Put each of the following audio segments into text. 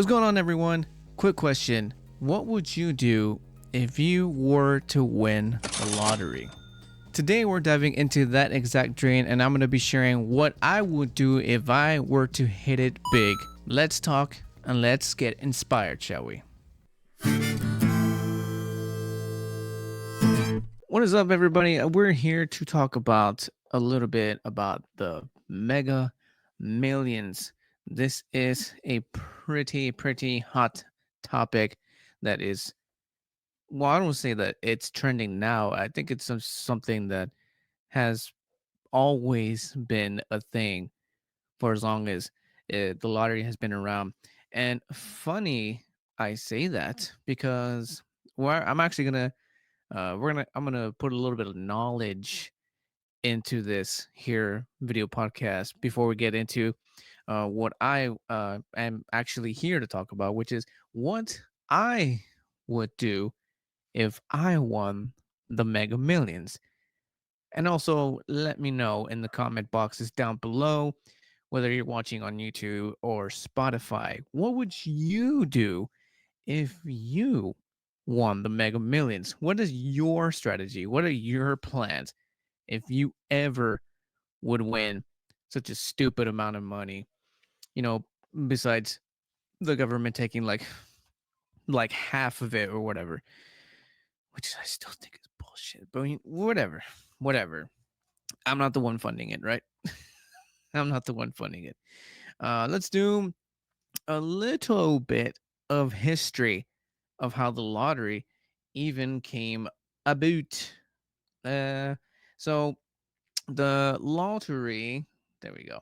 What's going on, everyone? Quick question. What would you do if you were to win the lottery? Today, we're diving into that exact dream, and I'm going to be sharing what I would do if I were to hit it big. Let's talk and let's get inspired, shall we? What is up, everybody? We're here to talk about a little bit about the Mega Millions. This is a pretty hot topic that is, well, I don't say that it's trending now. I think it's something that has always been a thing for as long as the lottery has been around. And funny, I say that because I'm actually gonna I'm gonna put a little bit of knowledge into this here video podcast before we get into what I am actually here to talk about, which is what I would do if I won the Mega Millions. And also let me know in the comment boxes down below, whether you're watching on YouTube or Spotify, what would you do if you won the Mega Millions? What is your strategy? What are your plans if you ever would win such a stupid amount of money? You know, besides the government taking like half of it or whatever, which I still think is bullshit. But I mean, whatever. I'm not the one funding it, right? I'm not the one funding it. Let's do a little bit of history of how the lottery even came about. Uh, so the lottery, there we go.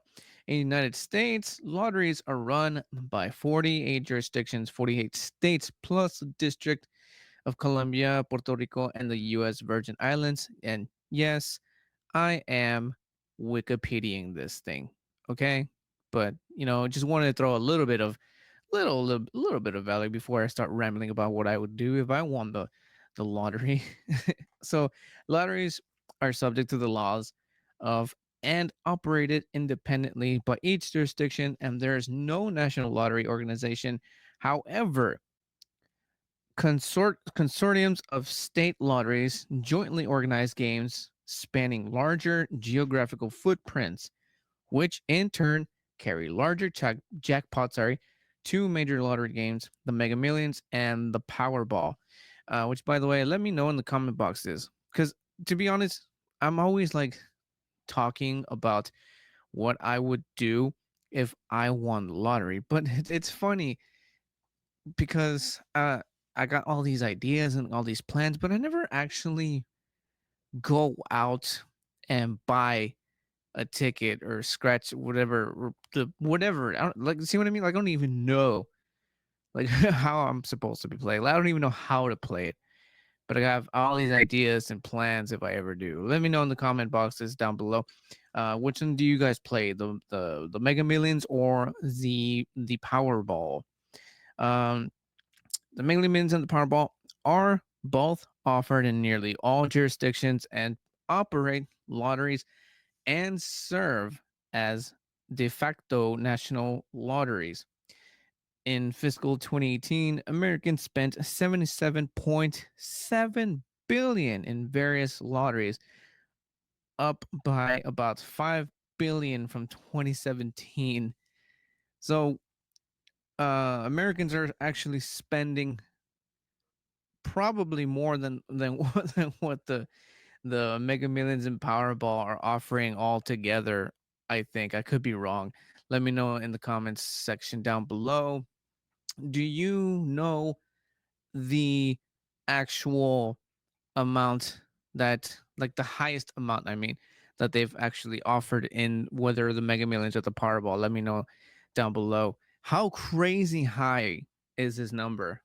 In the United States, lotteries are run by 48 jurisdictions, 48 states, plus the District of Columbia, Puerto Rico, and the U.S. Virgin Islands. And yes, I am Wikipediaing this thing, okay? But just wanted to throw a little bit of little bit of value before I start rambling about what I would do if I won the lottery. So lotteries are subject to the laws of and operated independently by each jurisdiction, and there is no national lottery organization. However, consortiums of state lotteries jointly organize games spanning larger geographical footprints, which in turn carry larger jackpots. Two major lottery games, the Mega Millions and the Powerball. Which, by the way, let me know in the comment boxes, because to be honest, I'm always like talking about what I would do if I won the lottery, but it's funny because I got all these ideas and all these plans, but I never actually go out and buy a ticket or scratch whatever or the whatever. I don't, like, see what I mean? Like, I don't even know like how I'm supposed to be playing. I don't even know how to play it. But I have all these ideas and plans if I ever do. Let me know in the comment boxes down below. Which one do you guys play? The Mega Millions or the Powerball? Um, the Mega Millions and the Powerball are both offered in nearly all jurisdictions and operate lotteries and serve as de facto national lotteries. In fiscal 2018, Americans spent 77.7 billion in various lotteries, up by about 5 billion from 2017. So, Americans are actually spending probably more than what the Mega Millions and Powerball are offering altogether. I think I could be wrong. Let me know in the comments section down below. Do you know the actual amount that, like, the highest amount, I mean, that they've actually offered in whether the Mega Millions or the Powerball? Let me know down below. How crazy high is this number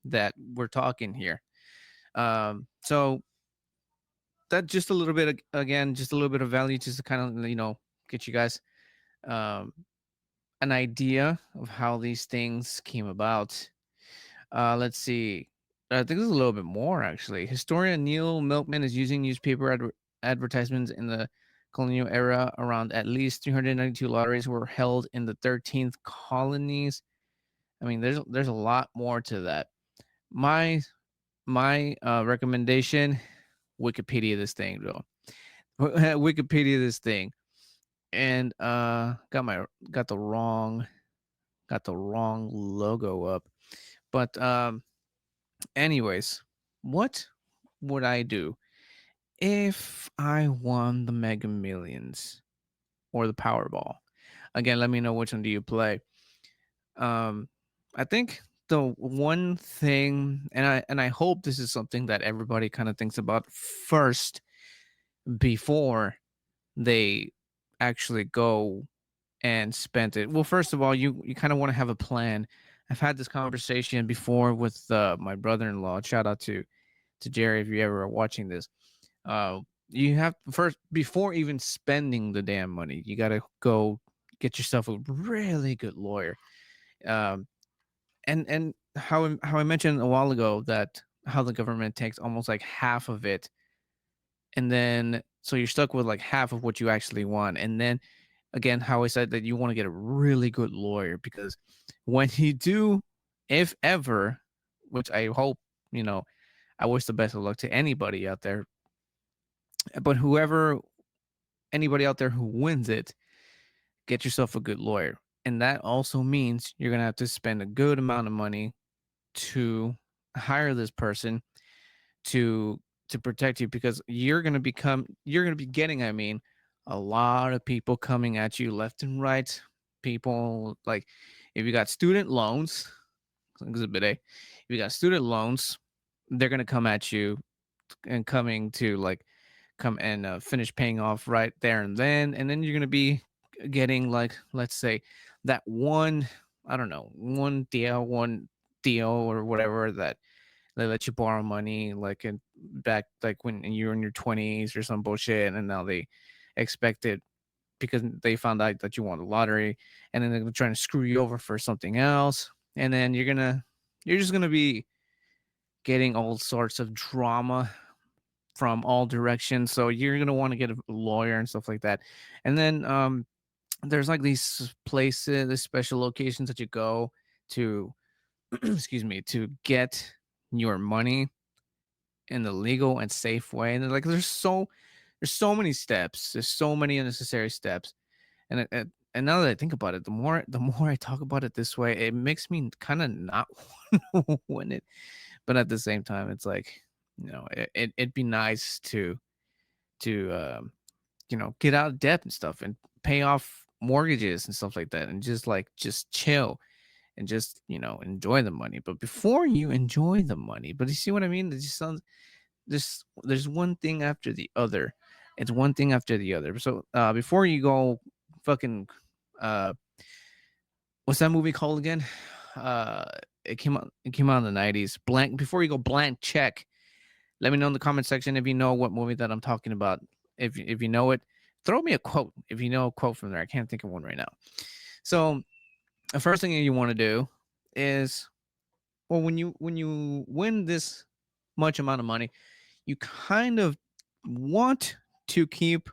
that we're talking here? So that just a little bit, again, just a little bit of value, just to kind of get you guys um, an idea of how these things came about. Let's see. I think there's a little bit more, actually. Historian Neil Milkman is using newspaper advertisements in the colonial era. Around at least 392 lotteries were held in the 13th colonies. I mean, there's a lot more to that. My recommendation: Wikipedia this thing, bro. Wikipedia this thing, and got the wrong logo up. But anyways, what would I do if I won the Mega Millions or the Powerball? Again, let me know which one do you play. Um, I think the one thing, and I hope this is something that everybody kind of thinks about first before they actually go and spend it. Well, first of all, you kind of want to have a plan. I've had this conversation before with my brother-in-law. Shout out to Jerry if you ever are watching this. Uh, you have first before even spending the damn money, you got to go get yourself a really good lawyer. Um, and how I mentioned a while ago that how the government takes almost like half of it, and then so you're stuck with like half of what you actually want, and then again how I said that you want to get a really good lawyer because when you do, if ever, which I hope, you know, I wish the best of luck to anybody out there, but whoever anybody out there who wins it, get yourself a good lawyer. And that also means you're gonna have to spend a good amount of money to hire this person to protect you because you're gonna be getting, I mean, a lot of people coming at you left and right. People like if you got student loans, exhibit A, if you got student loans, they're gonna come at you and coming to like come and finish paying off right there and then you're gonna be getting like let's say that one, I don't know, one deal or whatever that they let you borrow money like in back like when you're in your 20s or some bullshit, and now they expect it because they found out that you won the lottery, and then they're trying to screw you over for something else, and then you're just gonna be getting all sorts of drama from all directions. So you're gonna want to get a lawyer and stuff like that. And then there's like these places, these special locations that you go to, excuse me, to get your money in the legal and safe way. And like there's so many steps. There's so many unnecessary steps. And now that I think about it, the more I talk about it this way, it makes me kind of not want to win it. But at the same time, it's like, you know, it'd be nice to you know, get out of debt and stuff and pay off mortgages and stuff like that and just chill and just, you know, enjoy the money. But before you enjoy the money, but you see what I mean? It just sounds there's one thing after the other. It's one thing after the other. So before you go fucking uh what's that movie called again? Uh it came out in the 90s. Blank before you go blank check. Let me know in the comment section if you know what movie that I'm talking about. If you know it, throw me a quote if you know a quote from there. I can't think of one right now. So the first thing you want to do is, well, when you win this much amount of money, you kind of want to keep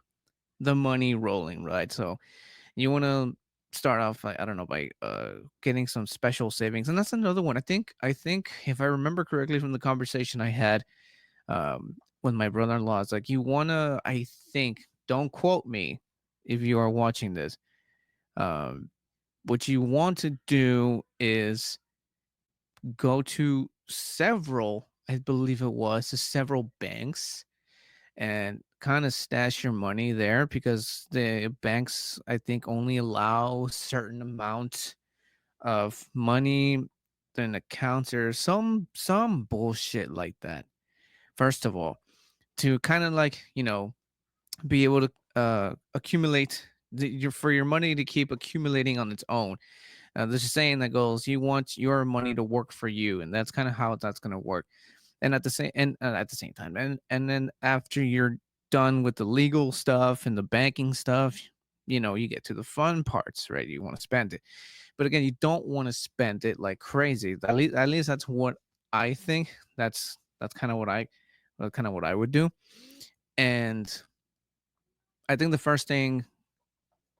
the money rolling, right? So you want to start off, I don't know, by getting some special savings, and that's another one. I think if I remember correctly from the conversation I had with my brother-in-law, it's like you wanna. I think, don't quote me if you are watching this. Um, what you want to do is go to several, I believe it was, to several banks and kind of stash your money there because the banks, I think, only allow certain amount of money in accounts or some bullshit like that. First of all, to kind of like, you know, be able to accumulate for your money to keep accumulating on its own. There's a saying that goes, "You want your money to work for you," and that's kind of how that's going to work. And at the same time, and then after you're done with the legal stuff and the banking stuff, you know, you get to the fun parts, right? You want to spend it, but again, you don't want to spend it like crazy. At least that's what I think. That's kind of what I would do. And I think the first thing,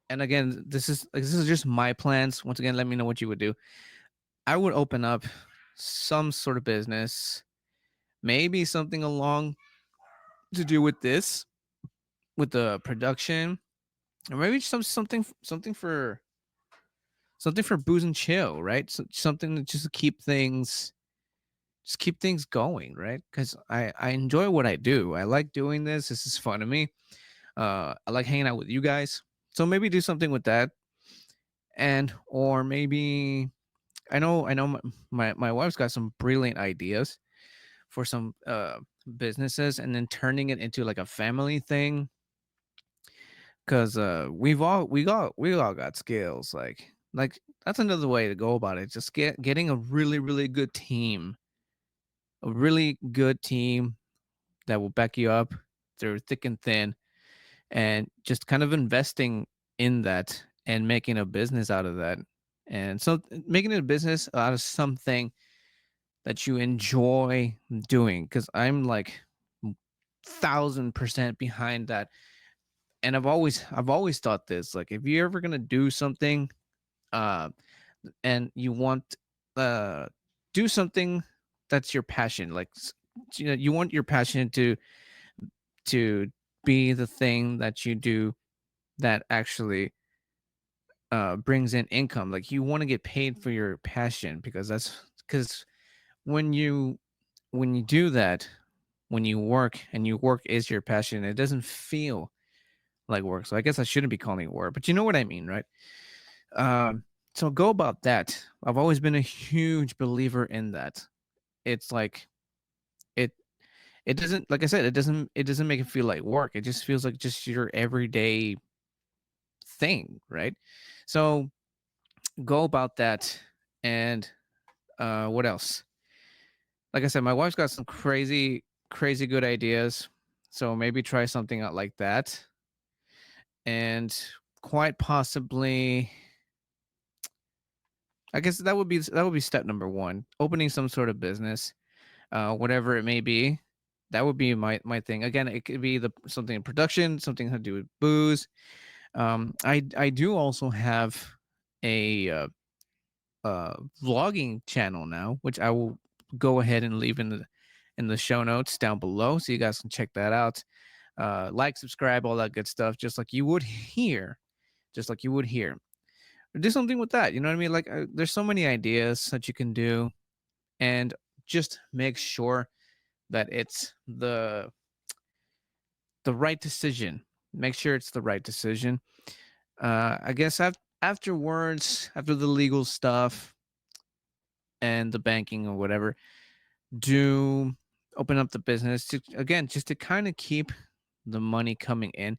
and again, this is just my plans. Once again, let me know what you would do. I would open up some sort of business, maybe something along to do with this, with the production, or maybe something for booze and chill, right? Something to just keep things going, right? Because I enjoy what I do. I like doing this. This is fun to me. I like hanging out with you guys. So maybe do something with that, and or maybe I know my wife's got some brilliant ideas for some businesses, and then turning it into like a family thing. Because we all got skills. Like that's another way to go about it. Just getting a really good team, a really good team that will back you up through thick and thin, and just kind of investing in that and making a business out of that. And so making it a business out of something that you enjoy doing. Cause I'm like 1,000% behind that. And I've always thought this, like if you're ever gonna do something, uh and you want uh do something that's your passion, like you want your passion to be the thing that you do that actually brings in income. Like you want to get paid for your passion, because when you when you do that, when you work and your work is your passion, it doesn't feel like work. So I guess I shouldn't be calling it work, but you know what I mean, right? So go about that. I've always been a huge believer in that. It's like it it doesn't, like I said, it doesn't make it feel like work. It just feels like just your everyday thing, right? So go about that. And what else? Like I said, my wife's got some crazy good ideas. So maybe try something out like that. And quite possibly, I guess that would be step number one. Opening some sort of business, whatever it may be. That would be my thing. Again, it could be the something in production, something to do with booze. I do also have a vlogging channel now, which I will go ahead and leave in the show notes down below, so you guys can check that out. Like, subscribe, all that good stuff, just like you would here, just like you would here. Do something with that. You know what I mean? Like, there's so many ideas that you can do, and just make sure that it's the right decision. Make sure it's the right decision. I guess afterwards, after the legal stuff and the banking or whatever, do open up the business to, again, just to kind of keep the money coming in.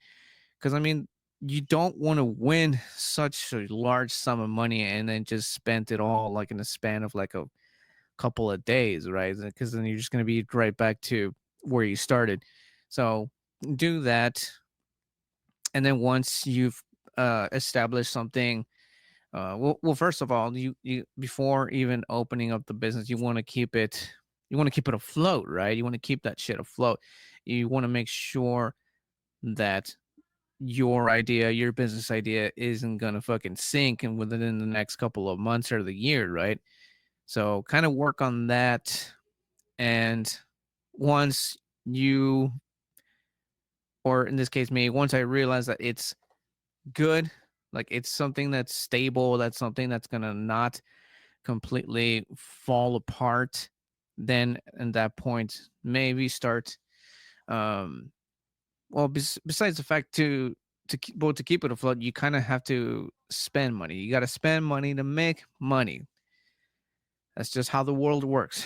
Because I mean, you don't want to win such a large sum of money and then just spend it all like in the span of like a couple of days, right? Because then you're just going to be right back to where you started. So do that. And then once you've established something, well, first of all, you before even opening up the business, you want to keep it afloat, right? You want to keep that shit afloat. You want to make sure that your business idea isn't gonna fucking sink and within the next couple of months or the year, right? So kind of work on that. And once you, or in this case me, once I realize that it's good, like it's something that's stable, that's something that's gonna not completely fall apart, then at that point maybe start, um well, besides the fact to keep it afloat, you kind of have to spend money. You got to spend money to make money. That's just how the world works.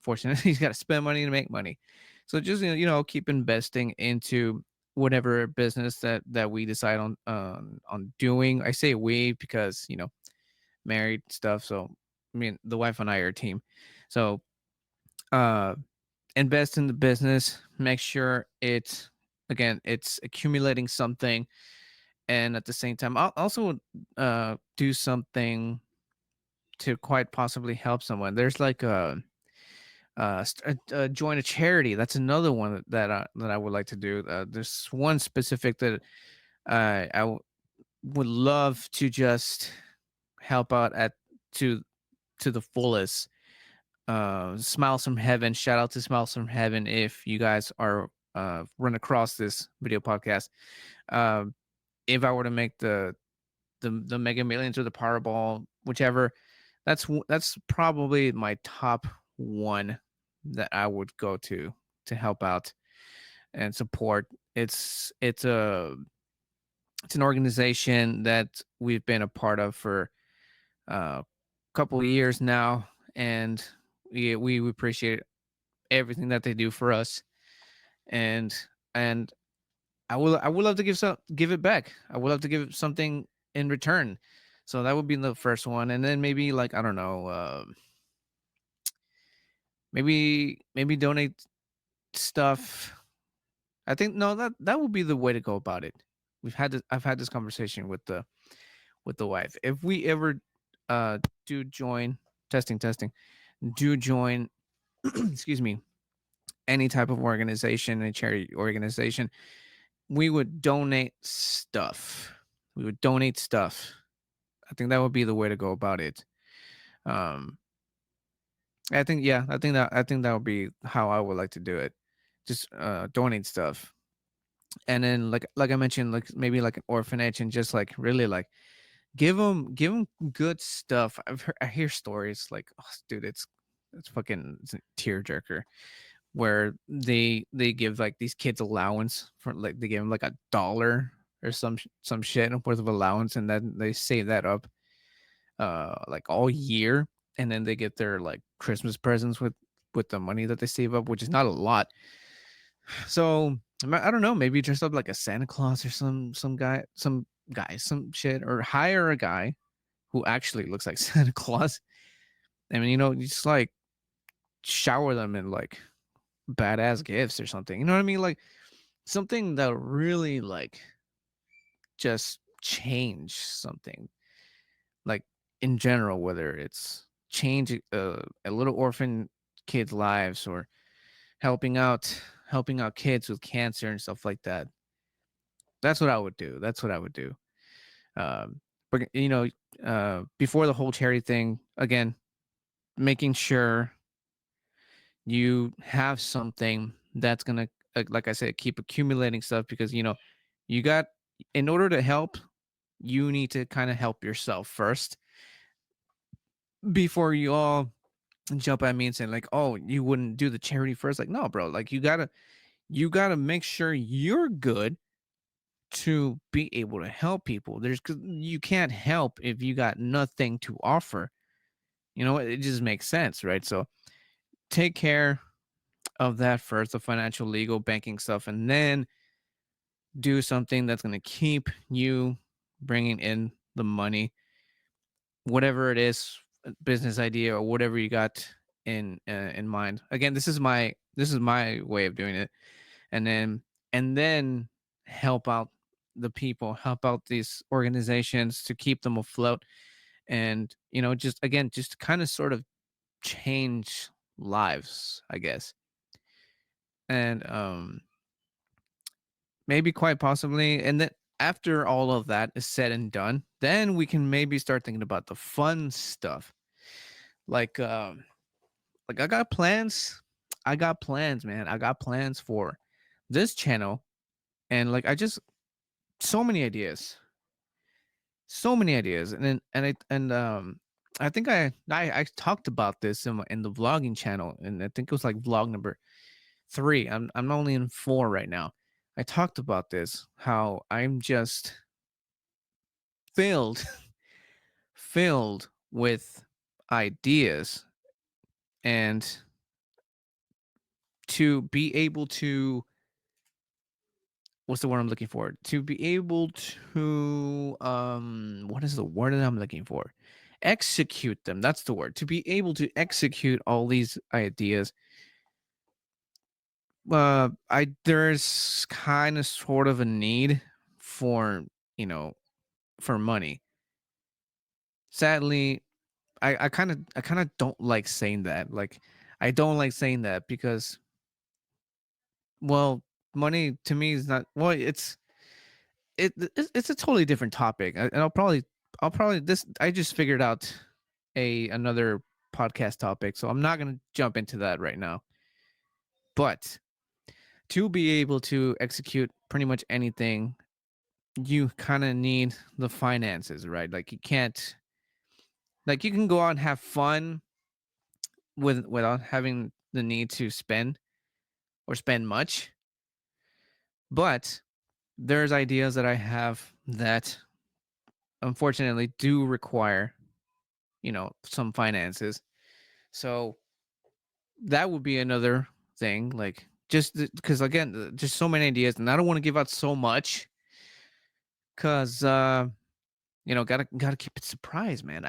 Fortunately, you got to spend money to make money. So just keep investing into whatever business that we decide on doing. I say we because married stuff. So I mean, the wife and I are a team. So uh invest in the business. Make sure it's accumulating something, and at the same time, I'll also do something to quite possibly help someone. There's like join a charity. That's another one that I would like to do. There's one specific that I would love to just help out at to to the fullest. Smiles from Heaven. Shout out to Smiles from Heaven if you guys are run across this video podcast. Um, if I were to make the Mega Millions or the Powerball, whichever, that's probably my top one that I would go to help out and support. It's an organization that we've been a part of for a couple of years now, and we appreciate everything that they do for us, and and I would love to give it back. I would love to give something in return. So that would be the first one, and then maybe like I don't know, maybe donate stuff. I think no, that would be the way to go about it. I've had this conversation with the wife. If we ever do join testing, do join excuse me, any type of organization, a charity organization, we would donate stuff. We would donate stuff. I think that would be the way to go about it. Um, I think yeah, I think that would be how I would like to do it. Just donate stuff, and then like I mentioned, like maybe like an orphanage, and just like really like give them good stuff. I hear stories like, oh, dude, it's fucking it's a tearjerker where they give like these kids allowance for like they give them like $1 or some shit worth of allowance, and then they save that up like all year, and then they get their like Christmas presents with the money that they save up, which is not a lot. So I don't know, maybe dress up like a Santa Claus or some guy some shit, or hire a guy who actually looks like Santa Claus. I mean, you just like shower them in like badass gifts or something. You know what I mean? Like something that really like just change something. Like in general, whether it's change a little orphan kids' lives, or helping out kids with cancer and stuff like that. That's what I would do. That's what I would do. But before the whole charity thing, again, making sure you have something that's gonna, like I said, keep accumulating stuff, because you got in order to help, you need to kind of help yourself first before you all jump at me and saying like, oh, you wouldn't do the charity first. Like, no, bro, like you gotta make sure you're good to be able to help people. There's 'cause you can't help if you got nothing to offer. It just makes sense, right? So take care of that first, the financial, legal, banking stuff, and then do something that's going to keep you bringing in the money, whatever it is, business idea or whatever you got in mind. Again, this is my way of doing it, and then help out the people, help out these organizations to keep them afloat, and just again, just kind of sort of change lives, I guess. And maybe quite possibly. And then after all of that is said and done, then we can maybe start thinking about the fun stuff. Like I got plans. I got plans, man. I got plans for this channel. And like I just so many ideas. So many ideas. I think I talked about this in the vlogging channel, and I think it was like vlog number 3. I'm only in 4 right now. I talked about this, how I'm just filled filled with ideas, and to be able to, what's the word I'm looking for, to be able to what is the word that I'm looking for, execute them. That's the word. To be able to execute all these ideas, I there's kind of sort of a need for, you know for money. Sadly, I kind of don't like saying that. Like, I don't like saying that because, well, money to me is not, well, it's a totally different topic. And I'll probably this I just figured out a another podcast topic, so I'm not going to jump into that right now. But to be able to execute pretty much anything, you kind of need the finances, right? Like you can't, like you can go out and have fun without having the need to spend or spend much. But there's ideas that I have that unfortunately do require, some finances. So that would be another thing, like just because again, just so many ideas, and I don't want to give out so much because gotta keep it surprise, man.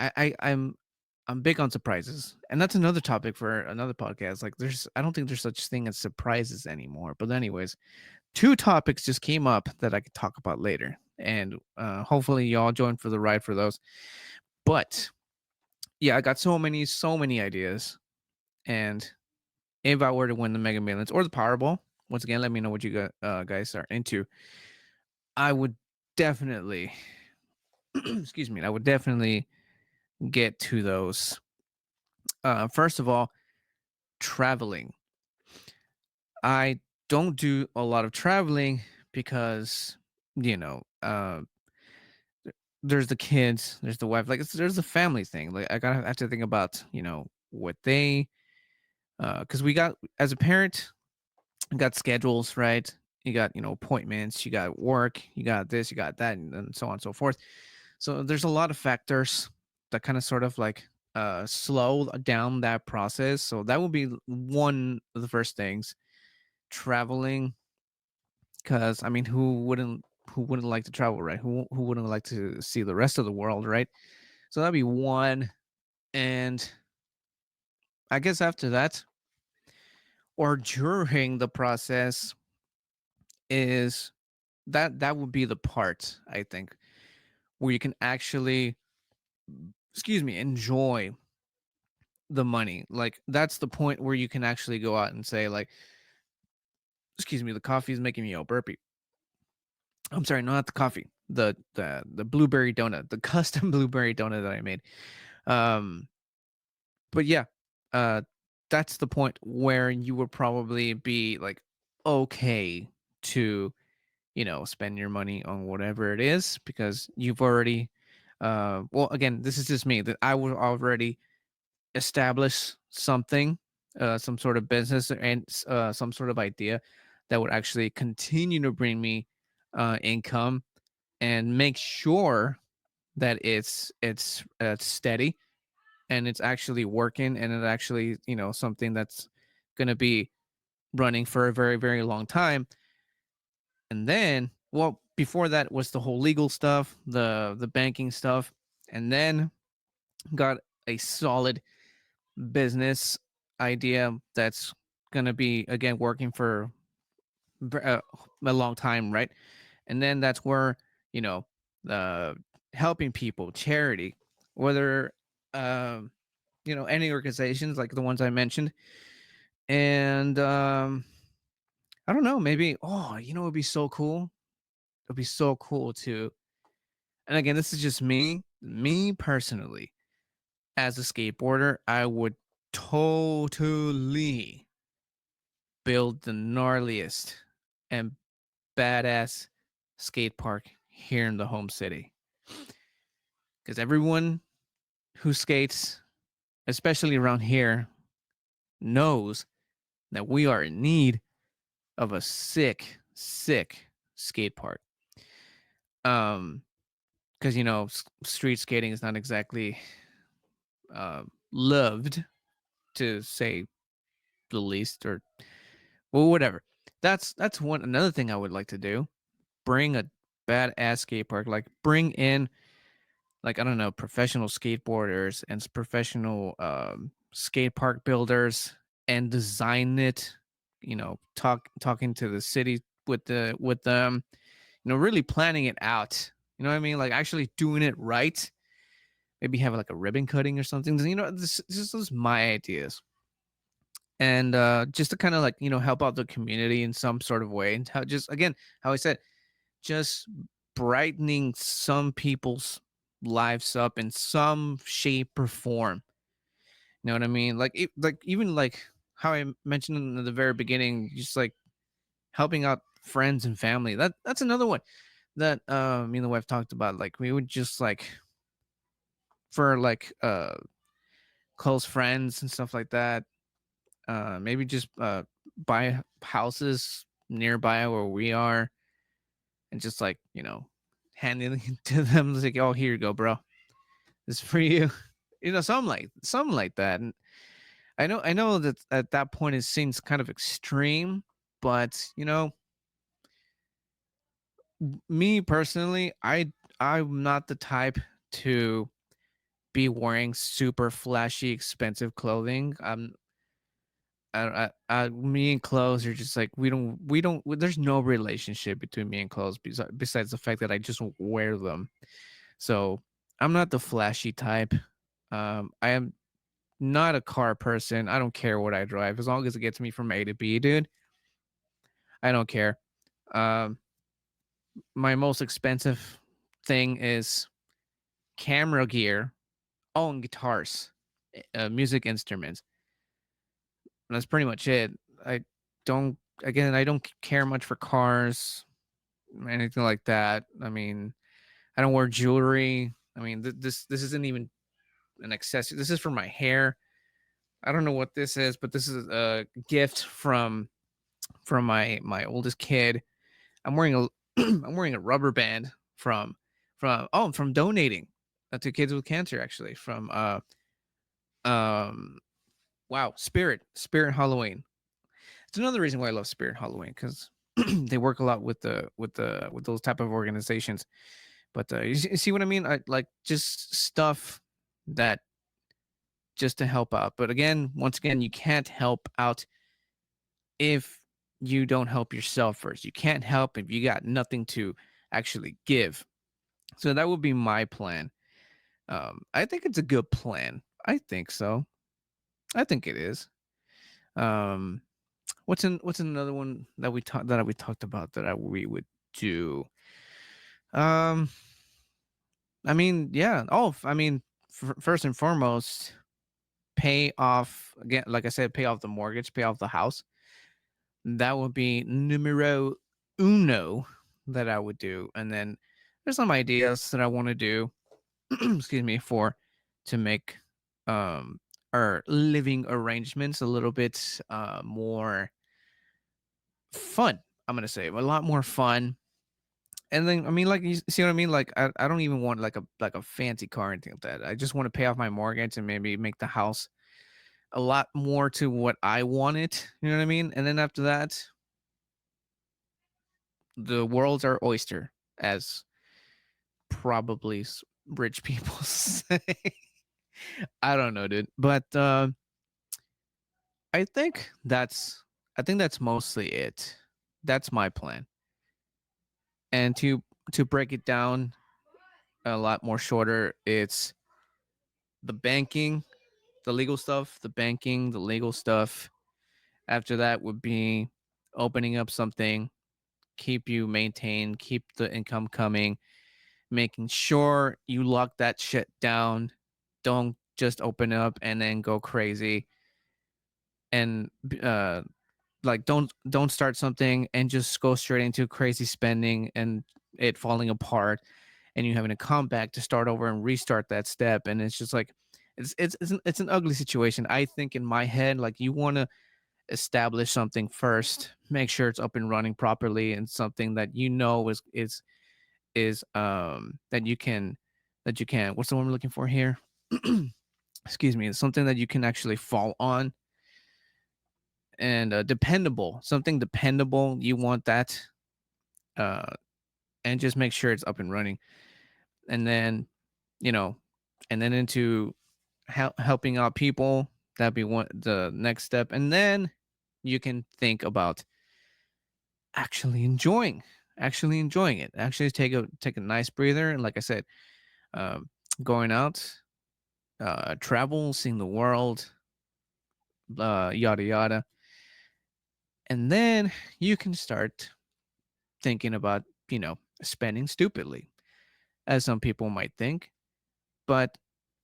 I'm big on surprises, and that's another topic for another podcast. Like, I don't think there's such thing as surprises anymore. But anyways, two topics just came up that I could talk about later, and hopefully y'all join for the ride for those. But yeah, I got so many ideas, and if I were to win the Mega Millions or the Powerball, once again, let me know what you guys are into. I would definitely, excuse me, I would definitely get to those. First of all, traveling. I don't do a lot of traveling because, you know, uh, there's the kids, there's the wife, like there's the family thing. Like I gotta have to think about, what they, because we got as a parent, you got schedules, right? You got, appointments, you got work, you got this, you got that, and so on and so forth. So there's a lot of factors that kind of sort of like slow down that process. So that would be one of the first things, traveling, because I mean, who wouldn't like to travel, right? Who wouldn't like to see the rest of the world, right? So that'd be one. And I guess after that, or during the process, is that would be the part, I think, where you can actually, excuse me, enjoy the money. Like that's the point where you can actually go out and say, like, excuse me, the coffee is making me a burpee. I'm sorry, not the coffee. The blueberry donut, the custom blueberry donut that I made. Um but yeah, uh that's the point where you would probably be like okay to, spend your money on whatever it is, because you've already well, again, this is just me, that I would already establish something, some sort of business, and some sort of idea that would actually continue to bring me income, and make sure that it's steady, and it's actually working, and it actually, something that's going to be running for a very, very long time. And then, well, before that was the whole legal stuff, the banking stuff, and then got a solid business idea that's going to be, again, working for a long time, right? And then that's where, you know uh helping people, charity, whether um any organizations like the ones I mentioned. And I don't know, maybe, oh, it'd be so cool. It'd be so cool to, and again, this is just me personally, as a skateboarder, I would totally build the gnarliest and badass skate park here in the home city. Because everyone who skates, especially around here, knows that we are in need of a sick, sick skate park. Um, because street skating is not exactly loved, to say the least, or well, whatever. That's one another thing I would like to do. Bring a badass skate park, like bring in, like, I don't know, professional skateboarders and professional skate park builders, and design it. Talking to the city with them. Really planning it out. You know what I mean? Like actually doing it right. Maybe have like a ribbon cutting or something. This is my ideas, and just to kind of like help out the community in some sort of way, and how, just again, how I said, just brightening some people's lives up in some shape or form. You know what I mean? Like, like even like how I mentioned in the very beginning, just like helping out friends and family. That's another one that me and the wife talked about. Like we would just like for like close friends and stuff like that. Maybe just buy houses nearby where we are and just like handing it to them. It's like, oh, here you go, bro. This is for you. Something like that. And I know that at that point it seems kind of extreme, but me personally, I'm not the type to be wearing super flashy, expensive clothing. Me and clothes are just like we don't. There's no relationship between me and clothes besides the fact that I just wear them. So I'm not the flashy type. I am not a car person. I don't care what I drive as long as it gets me from A to B, dude. I don't care. Um, my most expensive thing is camera gear, and guitars, music instruments. And that's pretty much it. I don't. Again, I don't care much for cars, anything like that. I mean, I don't wear jewelry. I mean, this isn't even an accessory. This is for my hair. I don't know what this is, but this is a gift from my oldest kid. I'm wearing a I'm wearing a rubber band from donating to kids with cancer, actually, from um wow, Spirit Halloween. It's another reason why I love Spirit Halloween, because they work a lot with those type of organizations. But you see what I mean? I like just stuff that just to help out. But again, once again, you can't help out if you don't help yourself first. You can't help if you got nothing to actually give. So that would be my plan. I think it's a good plan. I think so. I think it is. Um, what's another one that we talked about that we would do? Um, I mean, yeah. Oh, I mean, first and foremost, pay off again. Like I said, pay off the mortgage, pay off the house. That would be numero uno that I would do, and then there's some ideas that I want to do. Excuse me, for to make um our living arrangements a little bit more fun. I'm gonna say a lot more fun. And then I mean, like, you see what I mean? Like, I don't even want like a fancy car or anything like that. I just want to pay off my mortgage and maybe make the house a lot more to what I want it. You know what I mean? And then after that, the world's our oyster, as probably rich people say. I don't know, dude, but I think that's mostly it. That's my plan. And to break it down a lot more shorter, it's the banking, the legal stuff, the banking, the legal stuff. After that would be opening up something, keep you maintained, keep the income coming, making sure you lock that shit down. Don't just open up and then go crazy. And like don't start something and just go straight into crazy spending and it falling apart, and you having to come back to start over and restart that step. And it's just like it's an ugly situation. I think in my head, like, you want to establish something first, make sure it's up and running properly, and something that is that you can what's the one we're looking for here? Excuse me. It's something that you can actually fall on, and dependable, something dependable. You want that, uh, and just make sure it's up and running. And then, you know, and then into helping out people. That'd be the next step. And then you can think about actually enjoying, it. Actually take a nice breather. And like I said, um, going out, travel, seeing the world, yada yada. And then you can start thinking about, spending stupidly, as some people might think. But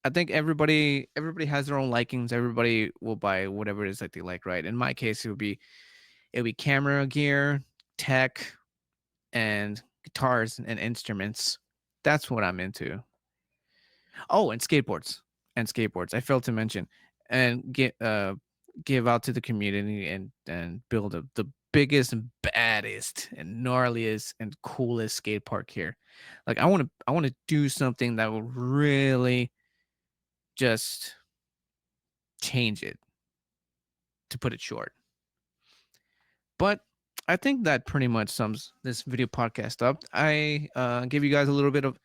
I think everybody has their own likings. Everybody will buy whatever it is that they like, right? In my case, it would be camera gear, tech, and guitars and instruments. That's what I'm into. Oh, and skateboards. And skateboards. I failed to mention. And give out to the community and build the biggest and baddest and gnarliest and coolest skate park here. Like I want to do something that will really just change it, to put it short. But I think that pretty much sums this video podcast up. I give you guys a little bit of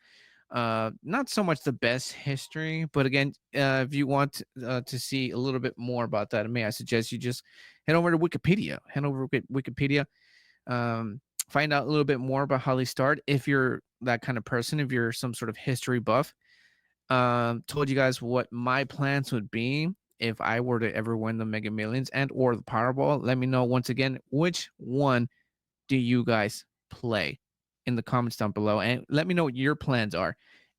not so much the best history, but again, if you want to see a little bit more about that, may I suggest you just head over to Wikipedia. Head over to Wikipedia. Find out a little bit more about how they start. If you're that kind of person, if you're some sort of history buff, told you guys what my plans would be if I were to ever win the Mega Millions and or the Powerball. Let me know once again, which one do you guys play in the comments down below, and let me know what your plans are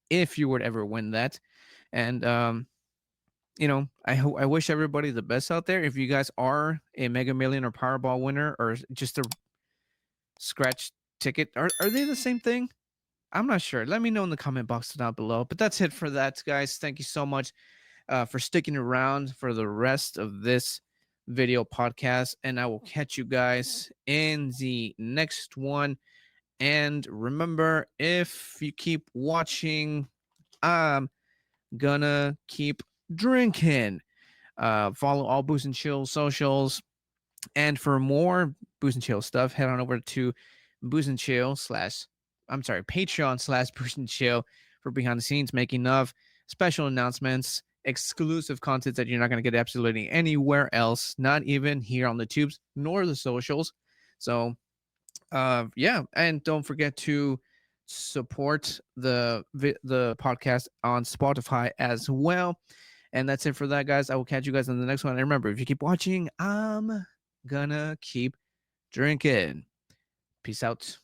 if you would ever win that. And I wish everybody the best out there. If you guys are a Mega Million or Powerball winner or just a scratch ticket, are they the same thing? I'm not sure. Let me know in the comment box down below. But that's it for that, guys. Thank you so much for sticking around for the rest of this video podcast, and I will catch you guys in the next one. And remember, if you keep watching, I'm gonna keep drinking. Follow all Booze and Chill socials. And for more Booze and Chill stuff, head on over to Booze and Chill slash, I'm sorry, Patreon slash Booze and Chill for behind the scenes making of special announcements, exclusive content that you're not going to get absolutely anywhere else, not even here on the tubes nor the socials. So yeah, and don't forget to support the podcast on Spotify as well. And that's it for that, guys. I will catch you guys in the next one. And remember, if you keep watching, I'm gonna keep drinking. Peace out.